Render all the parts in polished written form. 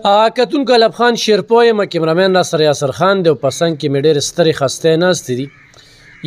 کتونکو الب خان شیرپو یم کیمرامین ناصر یاسر خان دی او په څنګ کې مې ډېرې سترې خستې ناستې دي.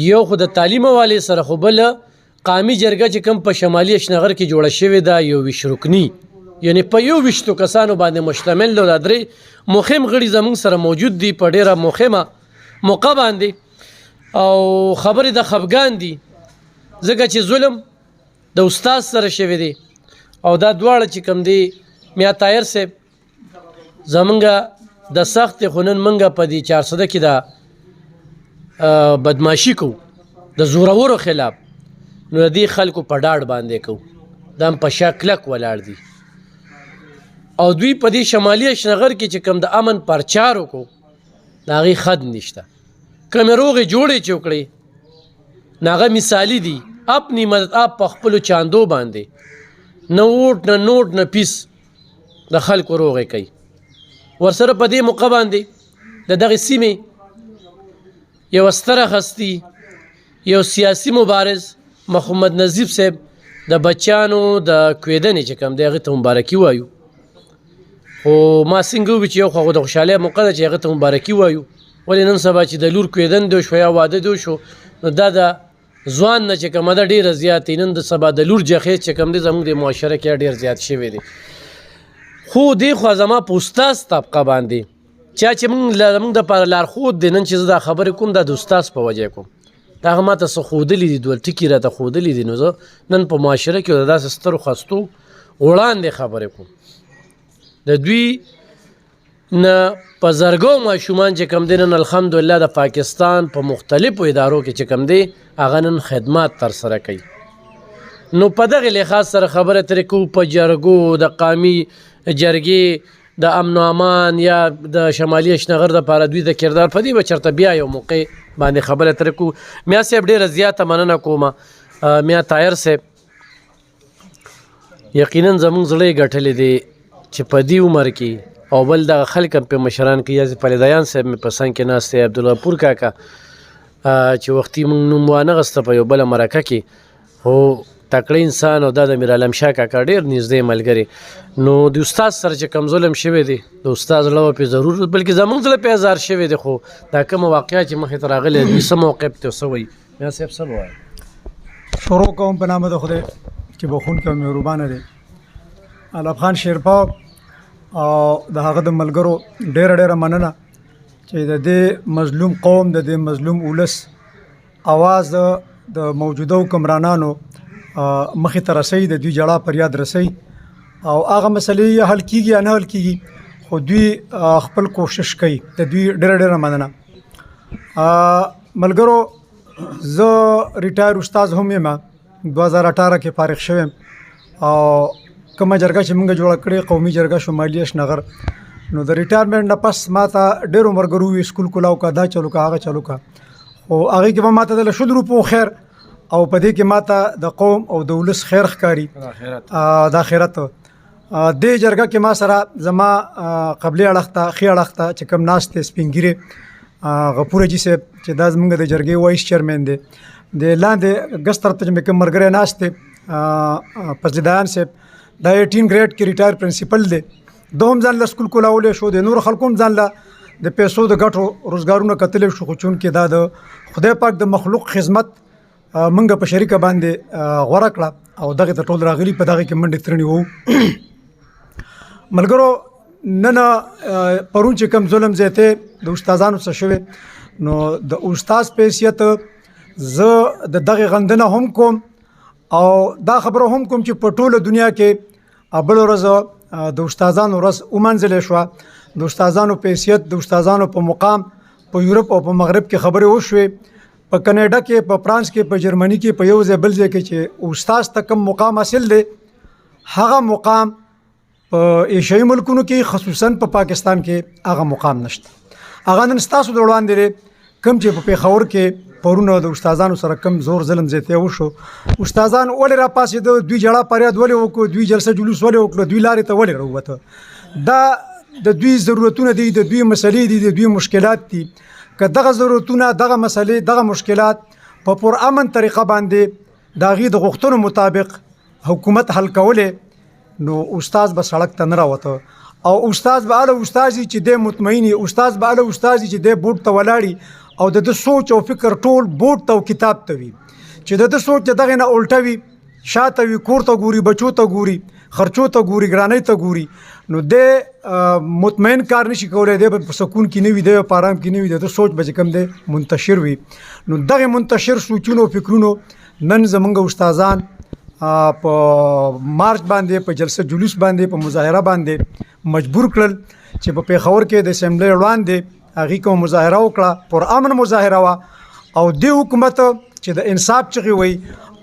یو خو د تعلیم حوالې سره خو بله قامي جرګه چې کوم په شمالي اشنغر کې جوړه شوې ده یو ویش رکني یعنې په یو ویشتو کسانو باندې مشتمل ده. دا درې مهم غړي زموږ سره موجود دي په ډېره مهمه موقع باندې او خبرې د خفګان دي ځکه چې ظلم د استاد سره شوی دی او دا دواړه چې کوم دی میا طاهر صاحب زمونږه د سخت خو نن موږ په دې 400 کې دا بدماشي کوو د زورورو خلاف نو د دې خلکو په ډاډ باندې کوو دا هم په شا کلک ولاړ دي او دوی په دې شمالي اشنغر کې چې کوم د امن پرچار وکړو د هغې خد نشته کومې روغې جوړې چې وکړې نو هغه مثالي دي اپنی مدد آپ په خپلو چاندو باندې نه ووټ نه نوټ نه پیس د خلکو روغې کوي. ورسره په دې موقع باندې د دغې سیمې یو ستره هستي یو سیاسي مبارز محمد نظیف صاحب د بچیانو د کویدنې چې کوم دی هغې ته مبارکي وایو. خو ما څنګه ووي چې یو خو د خوشحالۍ موقع ده چې هغې ته مبارکي وایو ولې نن سبا چې د لور کویدن دی شو یا واده دی شو نو دا د ځوان نه چې کومه ده ډېره زیاتې نن د سبا د لور جخیز چې کوم دی زموږ د معاشره کې ډېر زیات شوی دی. خو دې خوا زما په استاز طبقه باندې چا چې موږ دپاره لارښود دی نن چې زه دا خبرې کوم دا د استاز په وجه کوم دا هغه ماته څه ښودلي دي دوه ټکي راته ښودلي دي نو زه نن په معاشره کې د داسې سترو خستو وړاندې خبرې کوم. د دوی نه په زرګو ماشومان چې کوم دی نن الحمدلله د پاکستان په مختلفو ادارو کې چې کوم دی هغه نن خدمات ترسره کوي. نو په دغې لحاظ سره خبره ترې کوو په جرګو د قامي جرګې د امن و امان یا د شمالي اشنغر دپاره دوی د کردار په دې به چېرته بیا یو موقع باندې خبره ترې کوو. میا صاحب ډېره زیاته مننه کومه میا طاهر صاحب یقینا زموږ زړه یې ګټلی دی چې په دې عمر کې او بل دغه خلک هم پې مشران کوي یاسې فلیدایان صاحب مې په څنګ کې ناست دی عبدالغفور کاکا چې وختي موږ نوم وانغسته په یو بله مرکه کې خو تکړه انسان او دا د میرعالم شاه کاکا ډېر نږدې ملګري. نو د استاد سره چې کوم ظلم شوی دی د استاد زړه به پې ضرور بلکې زموږ زړه پې ازار شوی دی خو دا کومه واقعه چې مخې ته راغلې دوی څه موقف ته څه وایي میا صاحب څه به وایي. شروع کوم په نامه د خدای چې بخونکی او مهربانه دی. الب خان شیرپا او د هغه د ملګرو ډېره مننه چې د دې مظلوم قوم د دې مظلوم ولس اواز د موجوده حکمرانانو مخې ته رسوي د دوی جړه فریاد رسوي او هغه مسلې یا حل کېږي یا نه حل کېږي خو دوی خپل کوشش کوي د دوی ډېره مننه. ملګرو زه ریټایر استاد هم یم 2018 کې فارغ شویم او کومه جرګه چې موږ جوړه کړې قومي جرګه شمالي اشنغر نو د ریټایرمنټ نه پس ما ته ډېرو ملګرو وي سکول کولاو که دا چلو که هغه چلو که خو هغې کې به ما ته د 100 روپو خیر او په دې کې ما ته د قوم او د ولس خیر ښکاري د آخرت. دې جرګه کې ما سره زما قبلي اړخ ته ښي اړخ ته چې کوم ناست دی سپین ږیرې غفور حاجي صاحب چې دا زموږ د جرګې وایس چیرمین دی د لاندې ګس طرف ته چې مې کوم ملګری ناست دی فضلدایان صاحب دا 18 ګریډ کې ریټایر پرنسپل دی ده هم ځان له سکول کولاولی شو د نورو خلکو هم ځان له د پیسو د ګټو روزګارونه کتلی شو خو چونکې دا د خدای پاک د مخلوق خدمت موږ په شریکه باندې غوره کړه او دغې ته ټول راغلي په دغې کې منډې ترڼې وو. ملګرو نن پرون چې کوم ظلم زیاتې د استادانو څه شوی نو د استاد په حیثیت زه د دغې غندنه هم کوم او دا خبره هم کوم چې په ټوله دنیا کې بل ورځ د استادانو ورځ ومنځلې شوه د استادانو په حیثیت د استادانو په مقام په یورپ او په مغرب کې خبرې وشوې په کنیډا کې په فرانس کې په جرمني کې په یو ځای بل ځای کې چې استاد ته کوم مقام حاصل دی هغه مقام په ایشیایي ملکونو کې خصوصا په پاکستان کې هغه مقام نشته. هغه نن ستاسو د وړاندې دی کوم چې په پېښور کې پرونه د استادانو سره کم زور ظلم زیاتی وشو استادان ولې راپاڅېده دوی جړه فریاد ولې وکړو دوی جلسه جلوس ولې وکړو دوی لارې ته ولې راووته دا د دوی ضرورتونه دي د دوی مسلې دي د دوی مشکلات دي که دغه ضرورتونه دغه مسلې دغه مشکلات په پرامن طریقه باندې د هغې د غوښتنو مطابق حکومت حل کولې نو استاد به سړک ته نه راوته او استاد به اله استاد چې د مطمئنی استاد به اله استاد چې د بورډ ته ولاړی او د سوچ او فکر ټول بورډ ته او کتاب ته وي چې د سوچ دغه نه الټوي شاته وي کور ته ګوري بچو ته ګوري خرچو ته ګوري ګرانۍ ته ګوري نو د مطمئن کار نشي کولای دی په سکون کې نه وي دی په آرام کې نه وي د سوچ به کم دی منتشر وي نو دغه منتشر سوچونو فکرونو نن زمونږ استادان په مارچ باندې په جلسه جلوس باندې په مظاهره باندې مجبور کړل چې په پیښور کې د اسمبلی وړاندې هغې کوم مظاهره وکړه پر امن مظاهره وه او د حکومت چې د انصاف چغې وی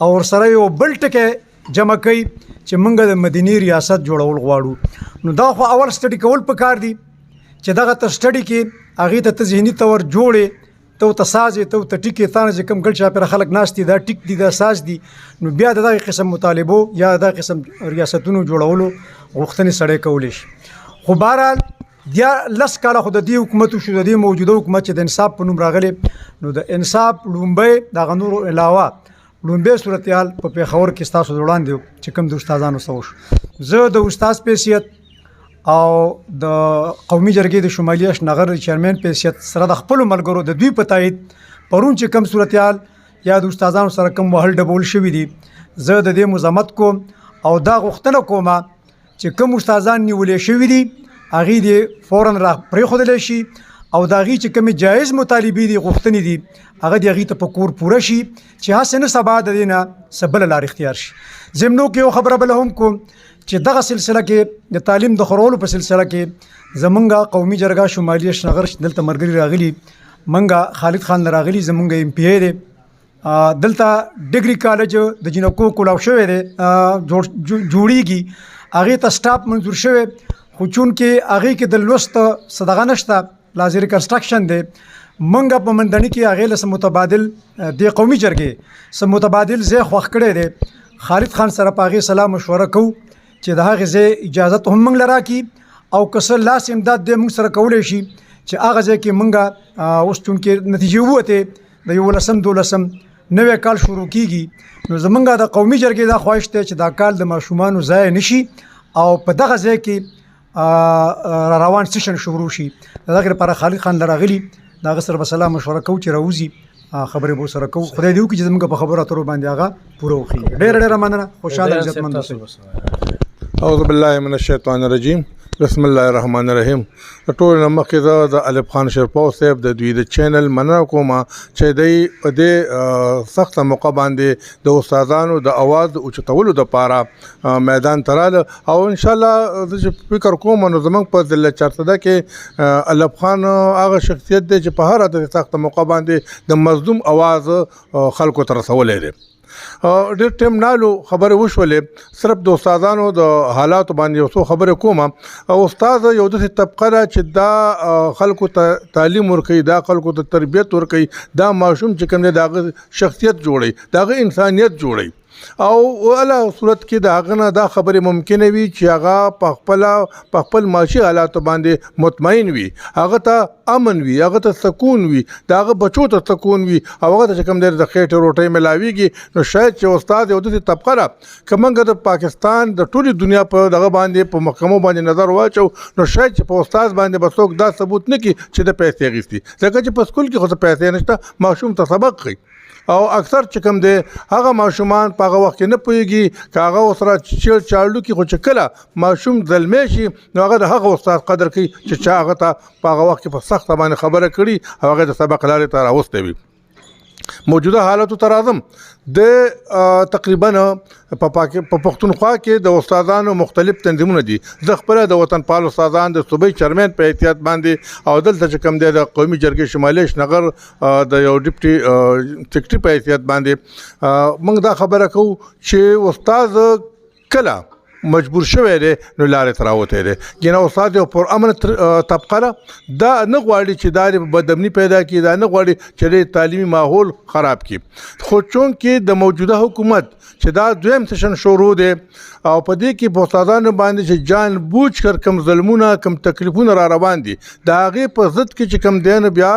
او ورسره یو بل ټکی جمع کوي چې موږ د مدني ریاست جوړول غواړو نو دا خو اول سټډي کول پکار دي چې دغه ته سټډي کې هغې ته ذهني طور جوړې ته سازې ته ټیکې تانه چې کوم ګل چاپېره خلک ناست دي دا ټیک دي دا ساز دي نو بیا د دغه قسم مطالبو یا دغه قسم ریاستونو جوړولو غوښتنې سړی کولی شي خو بهرحال بیا لس کاله خو د دې حکومت شو د دې موجوده حکومت چې د انصاف په نوم راغلی نو د انصاف لومبی دغه نورو علاوه لومبی صورتحال په پیښور کې ستاسو وړاندې چې کوم د استادانو څه وشو زه د استاد په حیثیت او د قومي جرګې د شمالي اشنغر چیرمن په حیثیت سره د خپلو ملګرو د دوی په تایید پرون چې کوم صورتحال یا د استادانو سره کوم وهل ډبول شوي دي زه د دې مزاحمت کوم او دا غوښتنه کومه چې کوم استادان نیولې شوي دي هغې دې فوراً را پرېښودلی شي او د هغې چې کومې جایز مطالبې دي غوښتنې دي هغه د هغې ته په کور پوره شي چې هسې نه سبا د دې نه څه بله لار اختیار شي ضمنو کې یو خبره بله هم کوم چې دغه سلسله کې د تعلیم د خورولو په سلسله کې زمونږ قومي جرګه شمالي اشنغر دلته ملګري راغلي منګه خالد خان راغلي زمونږ ایم پی ای دی دلته ډګري کالج د جنکو کولاو شوی دی جوړیږي هغې ته سټاف منظور شوی خو چونکې هغې کې د لوست صدغه نشته لازم کنسټرکشن دی منګه په مندني کې هغې له څه متبادل د قومي جرګې څه متبادل ځای خوښ کړی دی خالد خان سره په هغې سلا مشوره کوو چې د هغې ځای اجازت هم موږ له راکړي او که څه لاس امداد دی موږ سره کولی شي چې هغه ځای کې موږ اوس چونکې نتیجې ووتې د 11 نوی کال شروع کیږي نو زمونږ د قومي جرګې دا خواهش دی چې دا کال د ماشومانو ضایع نشي او په دغه ځای کې روان سیشن شروع شي د دغې لپاره خالد خان راغلي د هغه سره به سلا مشوره کوو چې راوځي خبرې به سره کوو خدای دې وکړي چې زموږ په خبرو اترو باندې هغه پوره وکړي ډېره مننه خوشحاله عزتمند اوسئ اعوذ بالله من الشیطان الرجیم بسم الله الرحمن الرحیم ټول مخکې د الف خان شرپاو صاحب د دوی د چینل مننه کوم چې د په دې سخت موقع باندې د استادانو د اواز اوچتولو د پاره میدان تراله او ان شاء الله د فکر کوم نو زمنګ په ضلع چارسده کې الف خان هغه شخصیت دی چې په هر د سخت موقع باندې د مظلوم اواز خلکو تر رسولې دی ډېر ټیم نالو خبرې وشولې صرف د استادانو د حالاتو باندې یو څو خبرې کوم او استاد یو داسې طبقه ده چې دا خلکو ته تعلیم ورکوي دا خلکو ته تربیت ورکوي دا ماشوم چې کوم دی د هغه شخصیت جوړوي د هغه انسانیت جوړوي او ولا صورت کې دا غنه دا خبره ممکنه وي چې هغه په خپل معاشي حالات باندې مطمئن وي هغه ته امن وي هغه ته سکون وي دا هغه بچو ته سکون وي او هغه ته کوم در د خېټه روټي ملاويږي نو شاید چې استاد یو د طبقه را کومګه د پاکستان د ټولي دنیا په دغه باندې په محکمو باندې نظر واچو نو شاید چې په استاد باندې بسوک دا ثبوت نه کی چې د پیسې غوښتي ځکه چې په سکول کې خو پیسې نشته ماشوم ته سبق کوي او اکثر چې کوم دی هغه ماشومان په هغه وخت کې نه پوهېږي که هغه سره چاړلو کې خو چې کله ماشوم زلمی شي نو هغه د هغه استاد قدر کوي چې چا هغه ته په هغه وخت کې په سخته باندې خبره کړي او هغه د سبق لارې ته راوستی وي موجوده حالاتو ته راځم د تقریبا په پښتونخوا کې د استادانو مختلف تنظیمونه دي زه خپل د وطن پال استادان د صوبې چیرمن په احتیاط باندې او دلته چې کوم دی د قومي جرګې شمالي اشنغر د یو ډیپټي سیکرټري په احتیاط باندې موږ دا خبره کوو چې استاد کله مجبور شوی دی نو لارې تراوته دی ګینه استاد یو پر امن طبقه دا نه غواړي چې دا بدامني پیدا کړي دا نه غواړي چې تعلیمي ماحول خراب کړي خو چون کې د موجوده حکومت چې دا دویم سیشن شروع دی او په دې کې په استادانو باندې چې جان بوج کر کم ظلمونه کم تکلیفونه را روان دي دا هغه په ضد کې چې کم دین بیا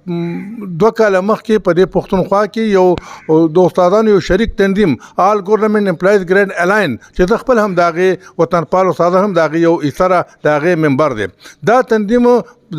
2 کاله مخکې په دې پښتونخوا کې یو د استادانو یو شریک تنظیم آل ګورنمنت امپلایز ګریډ الاین چې د خپل هم داغه وطنپال استاد هم داغه یو ایثره داغه منبر دی دا تنظیم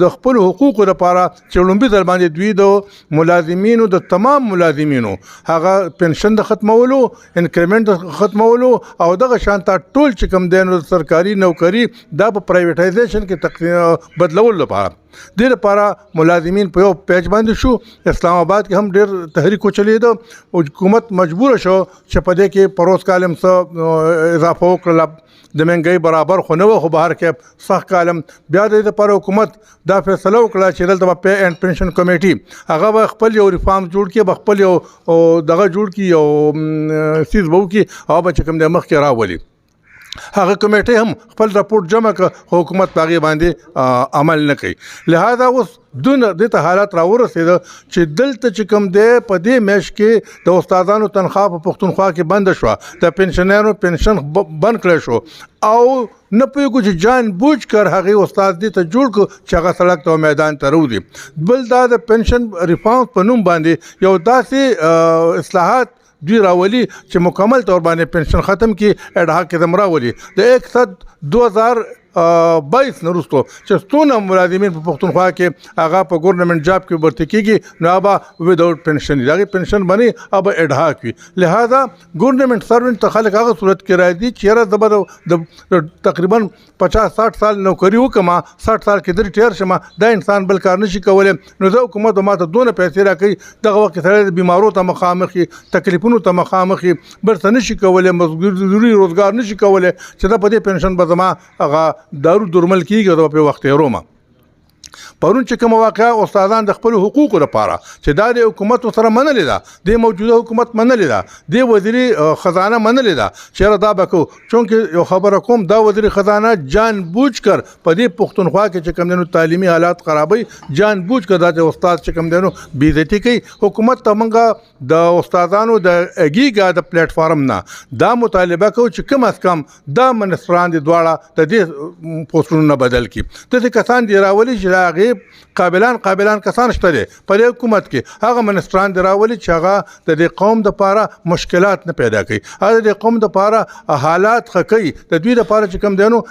د خپل حقوقو لپاره چې لومبي ځل باندې دوی د ملازمینو د تمام ملازمینو هغه پنشن د ختمولو انکریمنت ختمولو او دغه شانته ټول چې کوم دین سرکاري نوکری دا په پرایویټایزیشن کې تقسیم بدلول لپاره د لپاره ملازمین په یو پیج باندې شو اسلام آباد کې هم ډېر تحریک چلید او حکومت مجبور شو چې په دې کې پروس کالم څخه اضافه وکړه د منګي برابر خو نه خو بهر کې صح کالم بیا د لپاره حکومت دا فیصله وکړه چې دلته په پی اینڈ پنشن کمیټي هغه خپل یو ریفارم جوړ کړي خپل یو دغه جوړ کړي یو سیس بو کې او به کوم د مخ کې راولي هغه کمیټه هم خپل راپورټ جمع کړ حکومت باغې باندې عمل نه کوي لہذا اوس دونه د ته حالت راورسید چې دلته چې کوم دی په دې مېش کې د استادانو تنخواه په پښتونخوا کې بند شو د پنشنرانو پنشن بند کړی شو او نه پوهېږو چې جان بوج کر هغه استاد دې ته جوړ کړو چې هغه سړک ته میدان ته راوځي بل دا د پنشن ریفارم په نوم باندې یو داسې اصلاحات دوی راولي چې مکمل طور باندې پنشن ختم کی اډها کې دم راولي د 2022 نورستو چې ستونه ملازمین په پښتونخوا کې هغه په ګورنمنت جاب کې ورته کیږي نو ابا وداوت پنشن دغه پنشن باندې ابا اډها کوي لہذا ګورنمنت سروینټ ته خلک هغه صورت کې راځي چې را د تقریبا 50-60 سال نوکری وکما 60 سال کې د ریټایر شمه دا انسان بل کار نشي کولای نو زه حکومت ماته دونه پیسې راکړي دغه وخت سره بیمارو ته مخامخي تکلیفونو ته مخامخي بل څه نشي کولای مزدوري روزګار نشي کولای چې دا په دې پنشن بزما هغه دارو درمل کیږي په وخت روما پرون چې کوم واقعا استادان د خپل حقوقو لپاره چې دا د حکومت سره منلې ده د موجوده حکومت منلې ده د وزیر خزانه منلې ده چې دا بکو چونکه یو خبره کوم دا وزیر خزانه جان بوج کر په دې پښتونخوا کې چې کوم دنو تعلیمي حالات خرابوي جان بوج کر دا استاد چې کوم دنو بیزتی کوي حکومت ته منګه د استادانو د اګیګا د پلیټ فارم نه دا مطالبه کو چې کم از کم دا منستران دي دواړه د دې پوسټونو بدل کی د کسان دی راولي چې هغه قابلان کسان شته دي په حکومت کې هغه منستران دی راولي چې هغه د قوم د لپاره مشکلات نه پیدا کوي هغه د قوم د لپاره حالات خکې د دوی د لپاره چې کوم دینو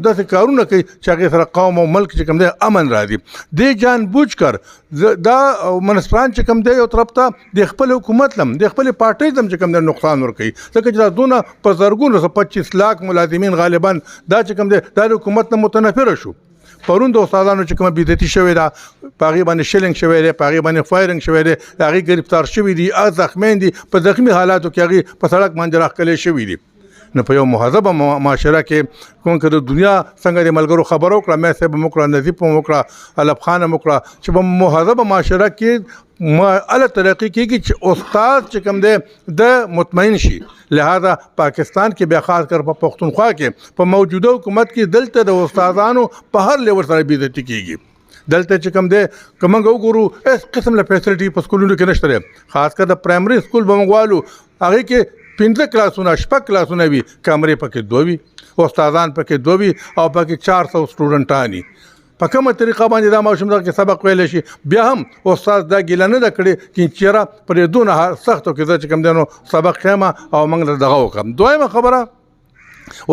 د کارونه کوي چې هغه سره قوم او ملک چې کوم دی امن راځي د جان بوج کر دا منستران چې کوم دی یو طرف ته د خپل حکومت لم د خپل پارټي لم چې کوم دی نقصان ور کوي ځکه چې دونه په زرګونو 25 لاک ملازمین غالبا دا چې کوم دی د حکومت نه متنفر شو پرون د استادانو چې کومه بیزتی شوې ده پاغي باندې شلنګ شوې ده پاغي باندې فایرنګ شوې ده هغه گرفتار شوې دي زخمین دي په زخمی حالاتو کې هغه په سړک باندې راخلې شوې دي نو په یو مهذب معاشره کې کوم کده دنیا څنګه د ملګرو خبرو کړه مې سه بمکړه نظیف مکړه الف خان مکړه چې په مهذب معاشره کې ال طریقې کې چې استاد چې کوم دی د مطمئن شي لہذا پاکستان کې بیا خاص کر په پښتونخوا کې په موجوده حکومت کې دلته د استادانو په هر لیول سره بیزتی کیږي دلته چې کوم دی کومنګ وګورو اس قسم له فیسلټي په سکولونو کې نشته خاص کر د پرایمري سکول بمغوالو هغه کې 15 کلاسونه شپږ کلاسونه وي کمرې پکې دوه وي استادان پکې دوه وي او پکې 400 سټوډنټانی په کومه طریقه باندې دا ماشوم دا کې سبق ویل شي بیا هم استاد دا ګیله نه کړي چې چیرې پر دونه سختو کې چې کوم دنو سبق خېما او موږ دغه وکم دویمه خبره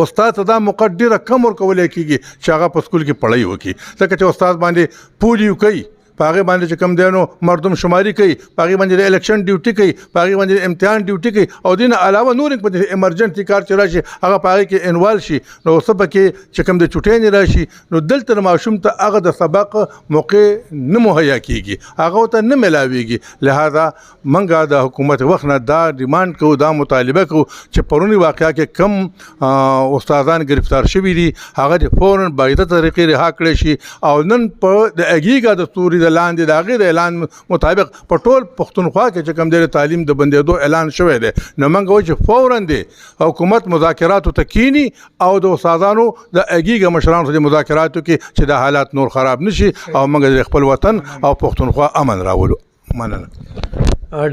استاد دا مقدره کم ور کولای کیږي چې هغه په سکول کې پړای وکي ځکه چې استاد باندې پولیو کوي پاغه باندې چې کم دینو مردم شماري کوي پاغه باندې د الیکشن ډیوټي کوي پاغه باندې د امتحان ډیوټي کوي او دین علاوه نور په ایمرجنسي کار چې راشي هغه پاغه کې انوال شي نو سبا کې چې کم د چټین راشي نو دلته ماشوم ته هغه د سبق موقع نه مهیا کیږي هغه ته نه ملاويږي لہذا منګه د حکومت وخت نه دا ډیماند کو دا مطالبه کو چې پرونی واقعیا کې کم استادان گرفتار شوي دي هغه د فورن باید طریقې رها کړی شي او نن په د اګیګا د ستوري د لاندې د غیر اعلان مطابق په ټول پښتونخوا کې چې کوم د تعلیم د بندېدو اعلان شوی دی نو موږ وایو چې فوراً دی حکومت مذاکراتو ته کینی او د استادانو د اګیګا مشرانو سره مذاکراتو کې چې د حالات نور خراب نشي او موږ خپل وطن او پښتونخوا امن راولو مننه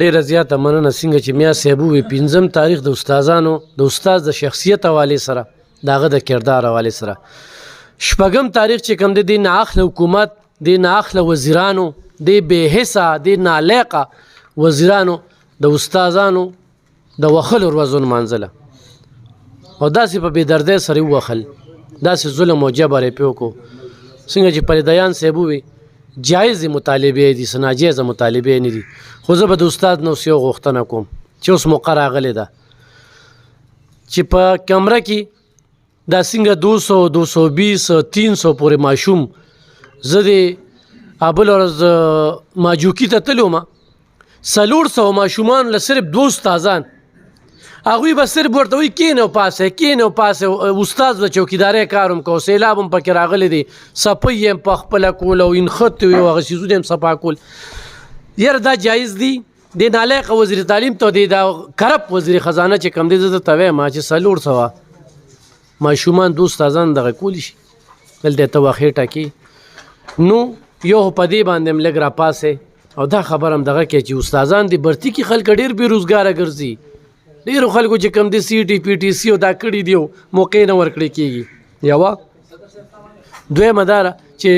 ډېر زیاته مننه څنګه چې میا صاحب وی 5 تاریخ د استادانو د استاد د شخصیت حواله سره داغه د کردار حواله سره 6 تاریخ چې کوم د دین اخله حکومت دین اخله وزیرانو د بې حسه د نالایقه وزیرانو د استادانو د وخلو ورځو نمانځله او داسې په بې دردۍ سره یې ووخل داسې ظلم او جبر یې پې وکړو څنګه چې پریدیان صاحب ووي جایزې مطالبې دي څه ناجایزه مطالبې نه دي خو زه به د استاد نه اوس یو غوښتنه کوم چې اوس موقع راغلې ده چې په کمره کې دا څنګه 200 220 300 پورې ماشوم زه د بله ورځ ماجوکي ته تللی وم 400 ماشومان له صرف 2 استادان هغوی به صرف ورته وایي کینې او پاسې استاد د چوکیدارۍ کار هم کوو سیلاب هم پکې راغلی دی صفۍ یې هم پخپله کول او انخط وي او هغه څیزونه هم صفا کول یاره دا جایز دي د نالایقه وزیر تعلیم ته دا کرپ وزیر خزانه چې کوم دی زه درته وایم چې 400 ماشومان 2 استادان دغه کولی شي دلته ته واخې ټاکي نو یو په دې باندې هم لږ راپاسې او دا خبر هم دغه کې چې استادان د برتي کې خلک ډېر بېروزګاره ګرځي ډېرو خلکو چې کوم دی سی ټي پی ټي سی او دا کړي دي موقع نه ورکړی کېږي یوه دویمه دا ده چې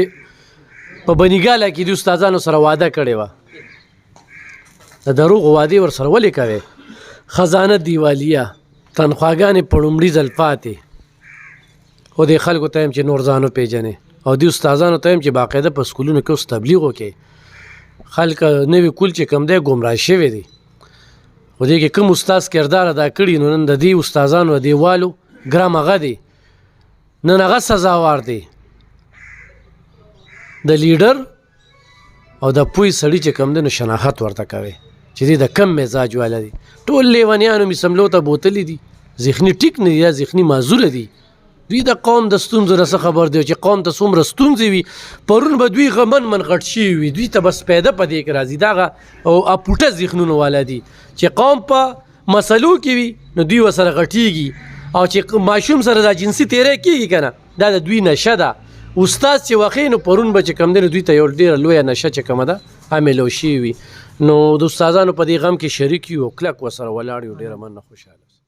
په بنیګاله کې د استادانو سره واده کړې وه د دروغو وعدې ورسره ولې کوې خزانه دیوالیه تنخواګانې په لومړي ځل پاتې خو دې خلکو ته هم چې نور ځان وپېژنې او دې استادانو ته هم چې باقاعده په سکولونو کې اوس تبلیغ وکړي خلک نوي کول چې کوم دی ګمراه شوي دي خو دې کې کوم استاد کردار ادا کړي نو نن د دې استادانو دیوالو ګرام هغه دی نن هغه سزاوار دی د لیډر او د پوی سړي چې کوم دی نو شناخت ورته کوي چې دې د کم مزاج والا دي ټول لیونیانو مې سملو ته بوتلي دي ذهني ټیک نه دي یا ذهني معذوره دي دوی د قوم د ستونزو نه څه خبر دی چې قوم ته څومره ستونزې وي پرون به دوی غمن من غټ شوي وي دوی ته بس پیدا په دې کې راځي دغه او اپوټه ذهنونه والا دي چې قوم په مسلو کې وي نو دوی ورسره غټېږي او چې ماشوم سره دا جنسي تیری کېږي که نه دا د دوی نشه ده استاد چې وخې نو پرون به چې کوم دی نو دوی ته یو ډېره لویه نشه چې کومه ده حاملو شوي وي نو د استادانو په دې غم کې شریک یو کلک ورسره ولاړ یو ډېره مننه خوشحاله